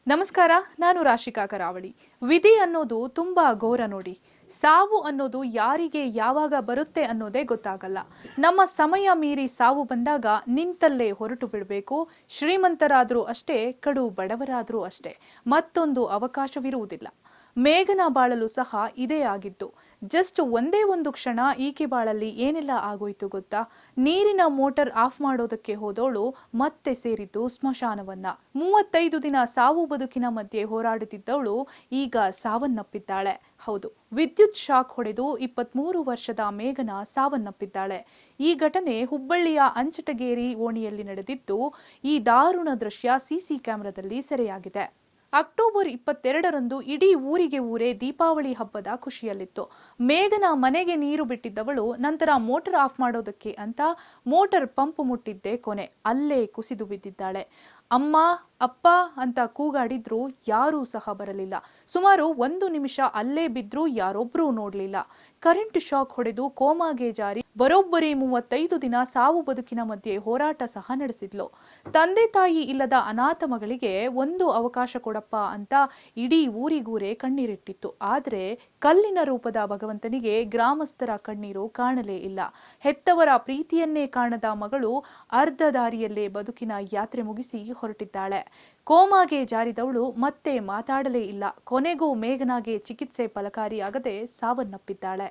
ನಮಸ್ಕಾರ, ನಾನು ರಾಶಿಕಾ ಕರಾವಳಿ. ವಿಧಿ ಅನ್ನೋದು ತುಂಬಾ ಘೋರ ನೋಡಿ. ಸಾವು ಅನ್ನೋದು ಯಾರಿಗೆ ಯಾವಾಗ ಬರುತ್ತೆ ಅನ್ನೋದೇ ಗೊತ್ತಾಗಲ್ಲ. ನಮ್ಮ ಸಮಯ ಮೀರಿ ಸಾವು ಬಂದಾಗ ನಿಂತಲ್ಲೇ ಹೊರಟು ಬಿಡಬೇಕು. ಶ್ರೀಮಂತರಾದರೂ ಅಷ್ಟೇ, ಕಡು ಬಡವರಾದರೂ ಅಷ್ಟೇ, ಮತ್ತೊಂದು ಅವಕಾಶವಿರುವುದಿಲ್ಲ. ಮೇಘನ ಬಾಳಲು ಸಹ ಇದೇ ಆಗಿತ್ತು. ಜಸ್ಟ್ ಒಂದೇ ಒಂದು ಕ್ಷಣ ಈಕೆ ಬಾಳಲ್ಲಿ ಏನೆಲ್ಲ ಆಗೋಯ್ತು ಗೊತ್ತಾ? ನೀರಿನ ಮೋಟಾರ್ ಆಫ್ ಮಾಡೋದಕ್ಕೆ ಹೋದವಳು ಮತ್ತೆ ಸೇರಿದ್ದು ಸ್ಮಶಾನವನ್ನ. 35 ದಿನ ಸಾವು ಬದುಕಿನ ಮಧ್ಯೆ ಹೋರಾಡುತ್ತಿದ್ದವಳು ಈಗ ಸಾವನ್ನಪ್ಪಿದ್ದಾಳೆ. ಹೌದು, ವಿದ್ಯುತ್ ಶಾಕ್ ಹೊಡೆದು 23 ವರ್ಷದ ಮೇಘನ ಸಾವನ್ನಪ್ಪಿದ್ದಾಳೆ. ಈ ಘಟನೆ ಹುಬ್ಬಳ್ಳಿಯ ಅಂಚಟಗೇರಿ ಓಣಿಯಲ್ಲಿ ನಡೆದಿದ್ದು, ಈ ದಾರುಣ ದೃಶ್ಯ ಸಿಸಿ ಕ್ಯಾಮೆರಾದಲ್ಲಿ ಸೆರೆಯಾಗಿದೆ. ಅಕ್ಟೋಬರ್ 22ರಂದು ಇಡೀ ಊರಿಗೆ ಊರೇ ದೀಪಾವಳಿ ಹಬ್ಬದ ಖುಷಿಯಲ್ಲಿತ್ತು. ಮೇಘನ ಮನೆಗೆ ನೀರು ಬಿಟ್ಟಿದ್ದವಳು ನಂತರ ಮೋಟಾರ್ ಆಫ್ ಮಾಡೋದಕ್ಕೆ ಅಂತ ಮೋಟಾರ್ ಪಂಪ್ ಮುಟ್ಟಿದ್ದೇ ಕೊನೆ. ಅಲ್ಲೇ ಕುಸಿದು ಬಿದ್ದಿದ್ದಾಳೆ. ಅಮ್ಮ, ಅಪ್ಪ ಅಂತ ಕೂಗಾಡಿದ್ರು ಯಾರೂ ಸಹ ಬರಲಿಲ್ಲ. ಸುಮಾರು 1 ನಿಮಿಷ ಅಲ್ಲೇ ಬಿದ್ರೂ ಯಾರೊಬ್ಬರೂ ನೋಡಲಿಲ್ಲ. ಕರೆಂಟ್ ಶಾಕ್ ಹೊಡೆದು ಕೋಮಾಗೆ ಜಾರಿ ಬರೋಬ್ಬರಿ 35 ದಿನ ಸಾವು ಬದುಕಿನ ಮಧ್ಯೆ ಹೋರಾಟ ಸಹ ನಡೆಸಿದ್ಲು. ತಂದೆ ತಾಯಿ ಇಲ್ಲದ ಅನಾಥ ಮಗಳಿಗೆ ಒಂದು ಅವಕಾಶ ಕೊಡಪ್ಪ ಅಂತ ಇಡೀ ಊರಿಗೂರೇ ಕಣ್ಣೀರಿಟ್ಟಿತ್ತು. ಆದರೆ ಕಲ್ಲಿನ ರೂಪದ ಭಗವಂತನಿಗೆ ಗ್ರಾಮಸ್ಥರ ಕಣ್ಣೀರು ಕಾಣಲೇ ಇಲ್ಲ. ಹೆತ್ತವರ ಪ್ರೀತಿಯನ್ನೇ ಕಾಣದ ಮಗಳು ಅರ್ಧ ದಾರಿಯಲ್ಲೇ ಬದುಕಿನ ಯಾತ್ರೆ ಮುಗಿಸಿ ಹೊರಟಿದ್ದಾಳೆ. ಕೋಮಾಗೆ ಜಾರಿದವಳು ಮತ್ತೆ ಮಾತಾಡಲೇ ಇಲ್ಲ. ಕೊನೆಗೂ ಮೇಘನಾಗೆ ಚಿಕಿತ್ಸೆ ಫಲಕಾರಿಯಾಗದೆ ಸಾವನ್ನಪ್ಪಿದ್ದಾಳೆ.